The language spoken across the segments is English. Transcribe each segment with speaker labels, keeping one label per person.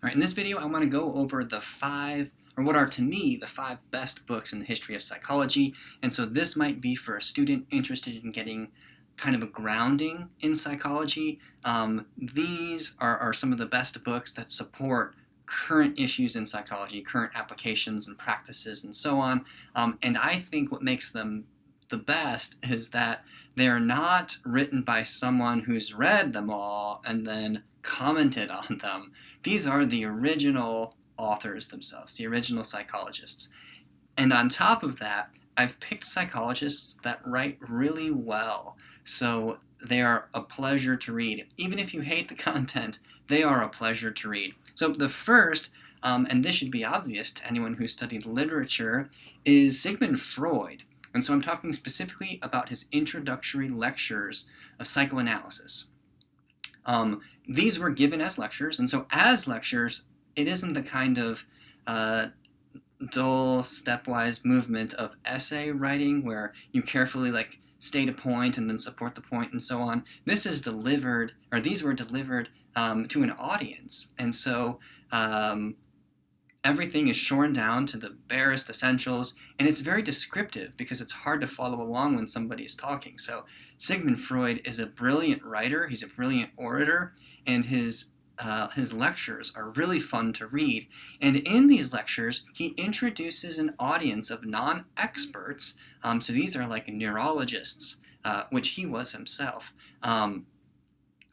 Speaker 1: Alright, in this video I want to go over the what are to me the five best books in the history of psychology, and so this might be for a student interested in getting kind of a grounding in psychology. These are some of the best books that support current issues in psychology, current applications and practices and so on, and I think what makes them the best is that they're not written by someone who's read them all and then commented on them. These are the original authors themselves, the original psychologists. And on top of that, I've picked psychologists that write really well. So they are a pleasure to read. Even if you hate the content, they are a pleasure to read. So the first, and this should be obvious to anyone who's studied literature, is Sigmund Freud. And so I'm talking specifically about his Introductory Lectures, a Psychoanalysis. These were given as lectures, and so as lectures, it isn't the kind of dull, stepwise movement of essay writing where you carefully state a point and then support the point and so on. This is delivered, or these were delivered to an audience, and so everything is shorn down to the barest essentials, and it's very descriptive because it's hard to follow along when somebody is talking. So Sigmund Freud is a brilliant writer, he's a brilliant orator, and his lectures are really fun to read. And in these lectures, he introduces an audience of non-experts, so these are like neurologists, which he was himself.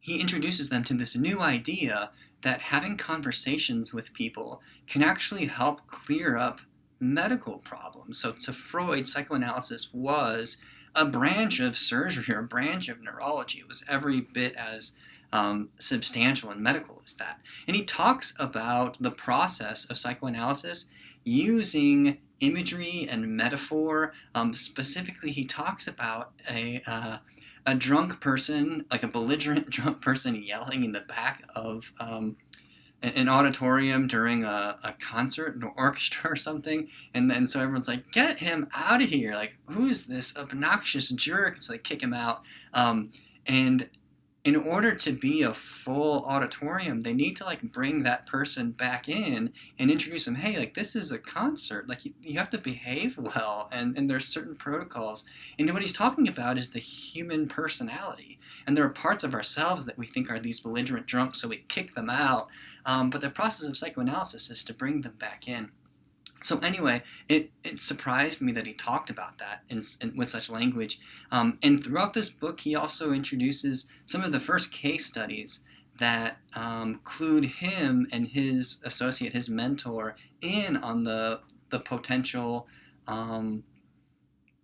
Speaker 1: He introduces them to this new idea that having conversations with people can actually help clear up medical problems. So to Freud, psychoanalysis was a branch of surgery or a branch of neurology. It was every bit as substantial and medical as that. And he talks about the process of psychoanalysis using imagery and metaphor. Specifically, he talks about a drunk person, like a belligerent drunk person, yelling in the back of an auditorium during a concert, an orchestra or something, and so everyone's like, get him out of here, like, who's this obnoxious jerk? So they kick him out, and in order to be a full auditorium, they need to bring that person back in and introduce them. Hey, this is a concert. You have to behave well, and there's certain protocols. And what he's talking about is the human personality. And there are parts of ourselves that we think are these belligerent drunks, so we kick them out. But the process of psychoanalysis is to bring them back in. So anyway, it surprised me that he talked about that with such language. And throughout this book, he also introduces some of the first case studies that clued him and his associate, his mentor, in on the potential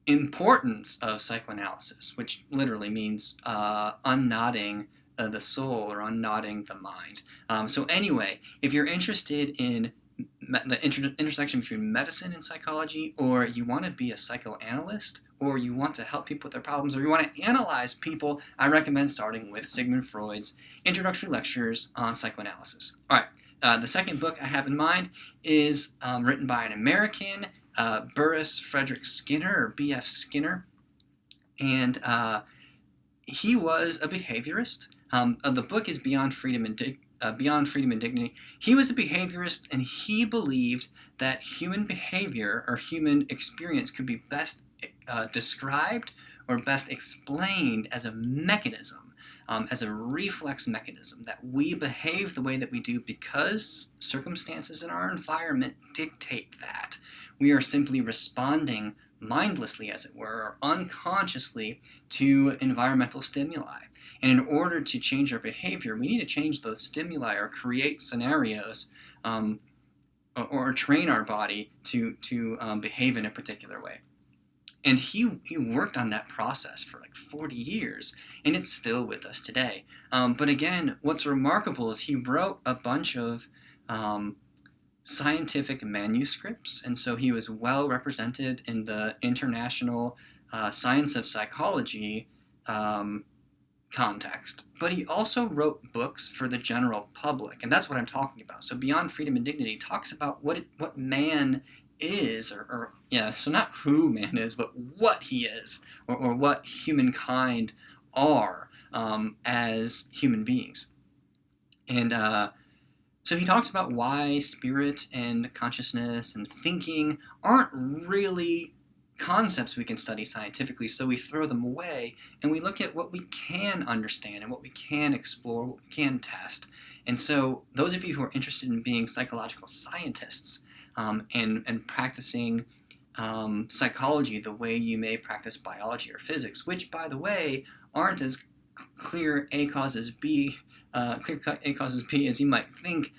Speaker 1: importance of psychoanalysis, which literally means unknotting the soul or unknotting the mind. So anyway, if you're interested in the intersection between medicine and psychology, or you want to be a psychoanalyst, or you want to help people with their problems, or you want to analyze people, I recommend starting with Sigmund Freud's Introductory Lectures on Psychoanalysis. All right, the second book I have in mind is written by an American, Burris Frederick Skinner, or B.F. Skinner, and he was a behaviorist. The book is Beyond Freedom and Dignity. He was a behaviorist, and he believed that human behavior or human experience could be best described or best explained as a mechanism, as a reflex mechanism, that we behave the way that we do because circumstances in our environment dictate that. We are simply responding mindlessly, as it were, or unconsciously to environmental stimuli. And in order to change our behavior, we need to change those stimuli or create scenarios or train our body to behave in a particular way. And he worked on that process for 40 years, and it's still with us today. But again, what's remarkable is he wrote a bunch of scientific manuscripts, and so he was well represented in the international science of psychology context. But he also wrote books for the general public, and that's what I'm talking about. So Beyond Freedom and Dignity talks about what man is, so not who man is, but what he is, or what humankind are as human beings. And So he talks about why spirit and consciousness and thinking aren't really concepts we can study scientifically, so we throw them away and we look at what we can understand and what we can explore, what we can test. And so those of you who are interested in being psychological scientists and practicing psychology the way you may practice biology or physics, which, by the way, aren't as clear A causes B, clear-cut A causes B as you might think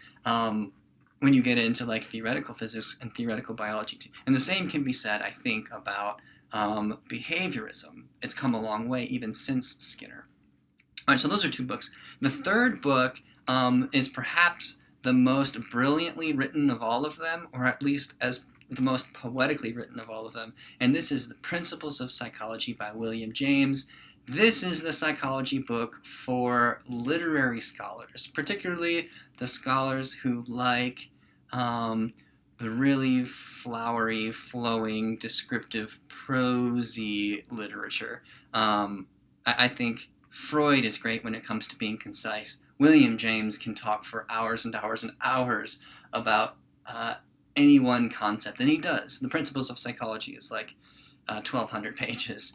Speaker 1: when you get into like theoretical physics and theoretical biology too. And the same can be said, I think, about behaviorism. It's come a long way even since Skinner. All right, so those are two books. The third book is perhaps the most brilliantly written of all of them, or at least as the most poetically written of all of them, and this is The Principles of Psychology by William James. This is the psychology book for literary scholars, particularly the scholars who like the really flowery, flowing, descriptive, prosy literature. I think Freud is great when it comes to being concise. William James can talk for hours and hours and hours about any one concept, and he does. The Principles of Psychology is like 1,200 pages.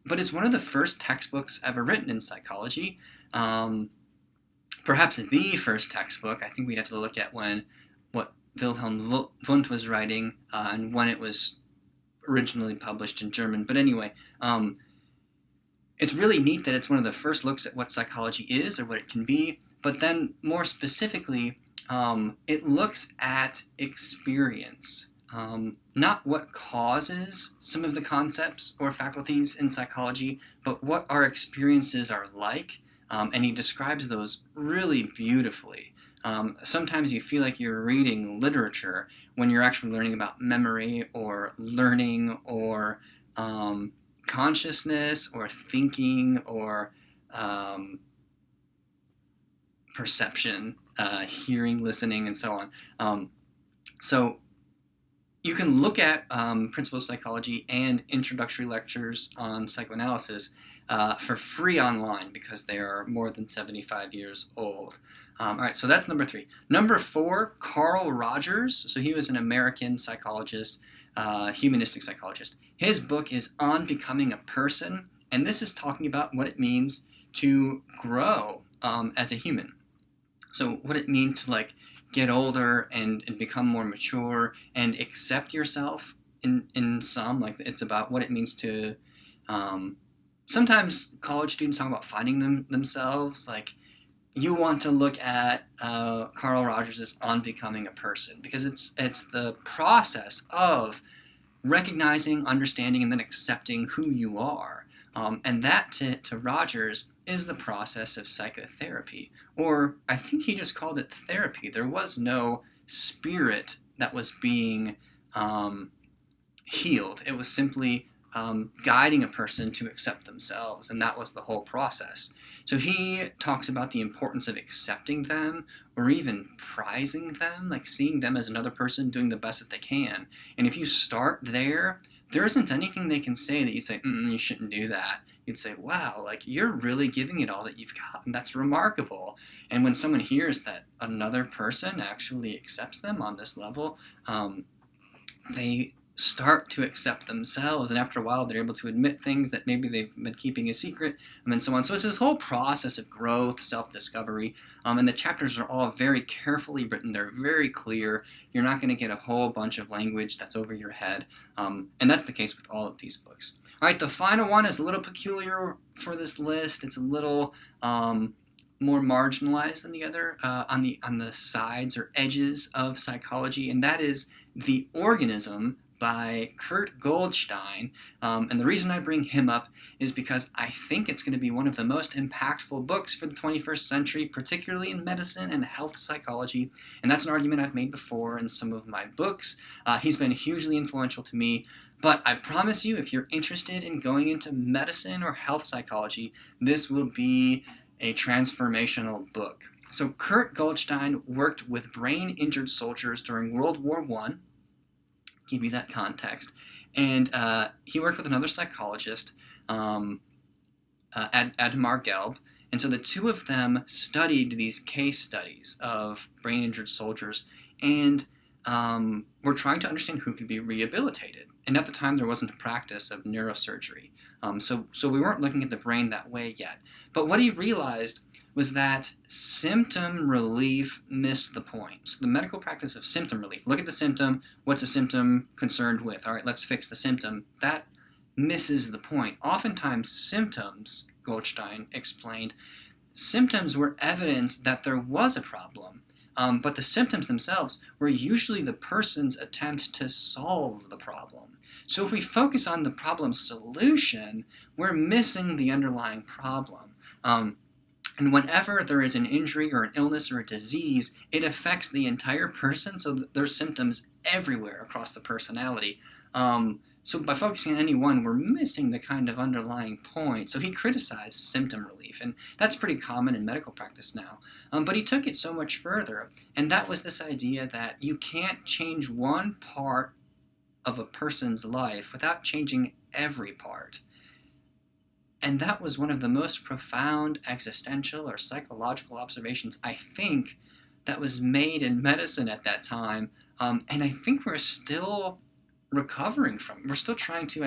Speaker 1: But it's one of the first textbooks ever written in psychology. Perhaps the first textbook. I think we'd have to look at what Wilhelm Wundt was writing and when it was originally published in German. But anyway, it's really neat that it's one of the first looks at what psychology is or what it can be. But then more specifically, it looks at experience. Not what causes some of the concepts or faculties in psychology, but what our experiences are like, and he describes those really beautifully. Sometimes you feel like you're reading literature when you're actually learning about memory or learning or consciousness or thinking or perception, hearing, listening, and so on. So you can look at Principles of Psychology and Introductory Lectures on Psychoanalysis for free online because they are more than 75 years old. All right, so that's number 3. Number 4, Carl Rogers. So he was an American psychologist, humanistic psychologist. His book is On Becoming a Person, and this is talking about what it means to grow as a human. So what it means to like get older and become more mature and accept yourself in some, like it's about what it means to, sometimes college students talk about finding themselves, like you want to look at Carl Rogers' On Becoming a Person because it's the process of recognizing, understanding, and then accepting who you are. And that to Rogers is the process of psychotherapy. Or I think he just called it therapy. There was no spirit that was being healed. It was simply guiding a person to accept themselves, and that was the whole process. So he talks about the importance of accepting them or even prizing them, like seeing them as another person doing the best that they can. And if you start there, there isn't anything they can say that you say, you shouldn't do that. You'd say, wow, like you're really giving it all that you've got, and that's remarkable. And when someone hears that another person actually accepts them on this level, they start to accept themselves, and after a while they're able to admit things that maybe they've been keeping a secret, and so on. So it's this whole process of growth, self-discovery, and the chapters are all very carefully written. They're very clear. You're not going to get a whole bunch of language that's over your head, and that's the case with all of these books. All right, the final one is a little peculiar for this list. It's a little more marginalized than the other on the sides or edges of psychology, and that is The Organism by Kurt Goldstein. And the reason I bring him up is because I think it's going to be one of the most impactful books for the 21st century, particularly in medicine and health psychology. And that's an argument I've made before in some of my books. He's been hugely influential to me. But I promise you, if you're interested in going into medicine or health psychology, this will be a transformational book. So Kurt Goldstein worked with brain-injured soldiers during World War I. Give you that context. And he worked with another psychologist, Admar Gelb, And so the two of them studied these case studies of brain-injured soldiers and were trying to understand who could be rehabilitated. And at the time, there wasn't a practice of neurosurgery. So we weren't looking at the brain that way yet. But what he realized was that symptom relief missed the point. So the medical practice of symptom relief, look at the symptom, what's a symptom concerned with? All right, let's fix the symptom. That misses the point. Oftentimes symptoms, Goldstein explained, symptoms were evidence that there was a problem, but the symptoms themselves were usually the person's attempt to solve the problem. So if we focus on the problem solution, we're missing the underlying problem. And whenever there is an injury or an illness or a disease, it affects the entire person, so there's symptoms everywhere across the personality. So by focusing on any one, we're missing the kind of underlying point. So he criticized symptom relief, and that's pretty common in medical practice now. But he took it so much further, and that was this idea that you can't change one part of a person's life without changing every part. And that was one of the most profound existential or psychological observations, I think, that was made in medicine at that time. And I think we're still recovering from it. We're still trying to,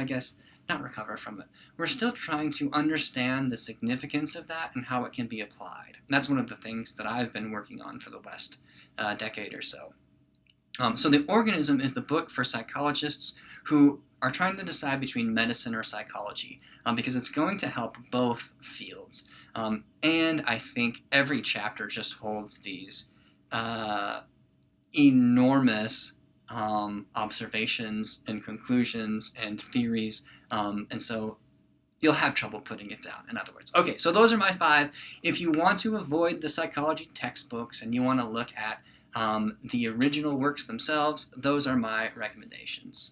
Speaker 1: not recover from it. We're still trying to understand the significance of that and how it can be applied. And that's one of the things that I've been working on for the last decade or so. So The Organism is the book for psychologists who are trying to decide between medicine or psychology, because it's going to help both fields. And I think every chapter just holds these enormous observations and conclusions and theories, and so you'll have trouble putting it down, in other words. Okay, so those are my 5. If you want to avoid the psychology textbooks and you want to look at the original works themselves, those are my recommendations.